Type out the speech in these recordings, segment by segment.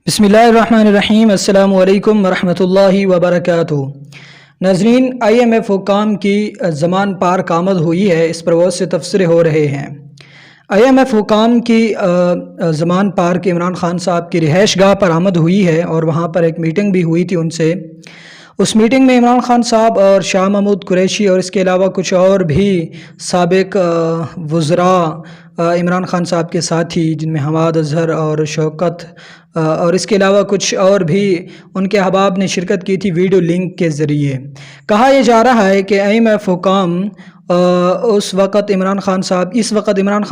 بسم اللہ الرحمن الرحیم۔ السلام علیکم ورحمۃ اللہ وبرکاتہ۔ ناظرین، IMF حکام کی زمان پار آمد ہوئی ہے، اس پر بہت سے تبصرے ہو رہے ہیں۔ IMF حکام کی زمان پار کے عمران خان صاحب کی رہائش گاہ پر آمد ہوئی ہے اور وہاں پر ایک میٹنگ بھی ہوئی تھی ان سے۔ اس میٹنگ میں عمران خان صاحب اور شاہ محمود قریشی اور اس کے علاوہ کچھ اور بھی سابق وزراء عمران خان صاحب کے ساتھی، جن میں حماد اظہر اور شوکت اور اس کے علاوہ کچھ اور بھی ان کے احباب نے شرکت کی تھی ویڈیو لنک کے ذریعے۔ کہا یہ جا رہا ہے کہ IMF حکام اس وقت عمران خان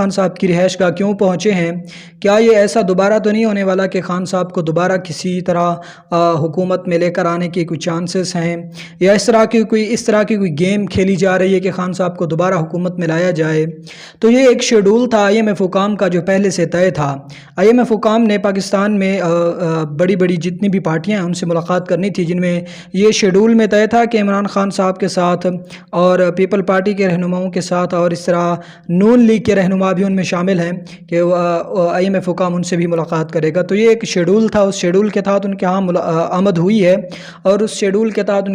صاحب کی رہائش گاہ کیوں پہنچے ہیں؟ کیا یہ ایسا دوبارہ تو نہیں ہونے والا کہ خان صاحب کو دوبارہ کسی طرح حکومت میں لے کر آنے کے کوئی چانسز ہیں، یا اس طرح کی کوئی گیم کھیلی جا رہی ہے کہ خان صاحب کو دوبارہ حکومت میں لایا جائے؟ تو یہ ایک شیڈول تھا IMF حکام کا جو پہلے سے طے تھا۔ IMF حکام نے پاکستان میں بڑی جتنی بھی پارٹیاں ہیں ان سے ملاقات کرنی تھی، جن میں یہ شیڈول میں طے تھا کہ عمران خان صاحب کے ساتھ اور پیپل پارٹی کے رہنماؤں کے ساتھ اور اس طرح نون لیگ کے رہنما بھی ان میں شامل ہیں کہ IMF حکام ان سے بھی ملاقات کرے گا۔ تو یہ ایک شیڈول تھا، اس شیڈول کے تحت ان کے ہاں آمد ہوئی ہے اور اس شیڈول کے تحت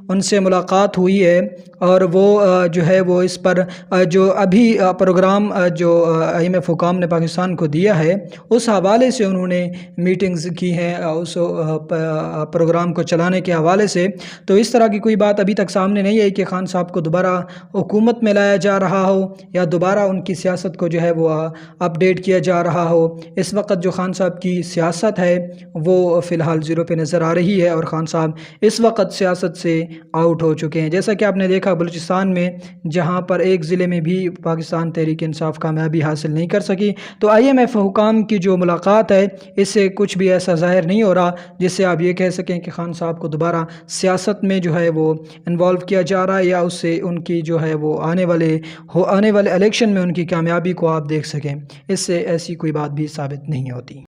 ان سے ملاقات ہوئی ہے، اور وہ جو ہے وہ اس پر جو ابھی پروگرام جو IMF حکام نے پاکستان کو دیا ہے اس حوالے سے انہوں نے میٹنگز کی ہیں، اس پروگرام کو چلانے کے حوالے سے۔ تو اس طرح کی کوئی بات ابھی تک سامنے نہیں آئی کہ خان صاحب کو دوبارہ حکومت میں لایا جا رہا ہو یا دوبارہ ان کی سیاست کو جو ہے وہ اپڈیٹ کیا جا رہا ہو۔ اس وقت جو خان صاحب کی سیاست ہے وہ فی الحال زیرو پہ نظر آ رہی ہے، اور خان صاحب اس وقت سیاست سے آؤٹ ہو چکے ہیں۔ جیسا کہ آپ نے دیکھا بلوچستان میں، جہاں پر ایک ضلع میں بھی پاکستان تحریک انصاف کامیابی حاصل نہیں کر سکی۔ تو IMF حکام کی جو ملاقات ہے اس سے کچھ بھی ایسا ظاہر نہیں ہو رہا جس سے آپ یہ کہہ سکیں کہ خان صاحب کو دوبارہ سیاست میں جو ہے وہ انوالو کیا جا رہا ہے، یا اس سے ان کی جو ہے وہ آنے والے الیکشن میں ان کی کامیابی کو آپ دیکھ سکیں۔ اس سے ایسی کوئی بات بھی ثابت نہیں ہوتی۔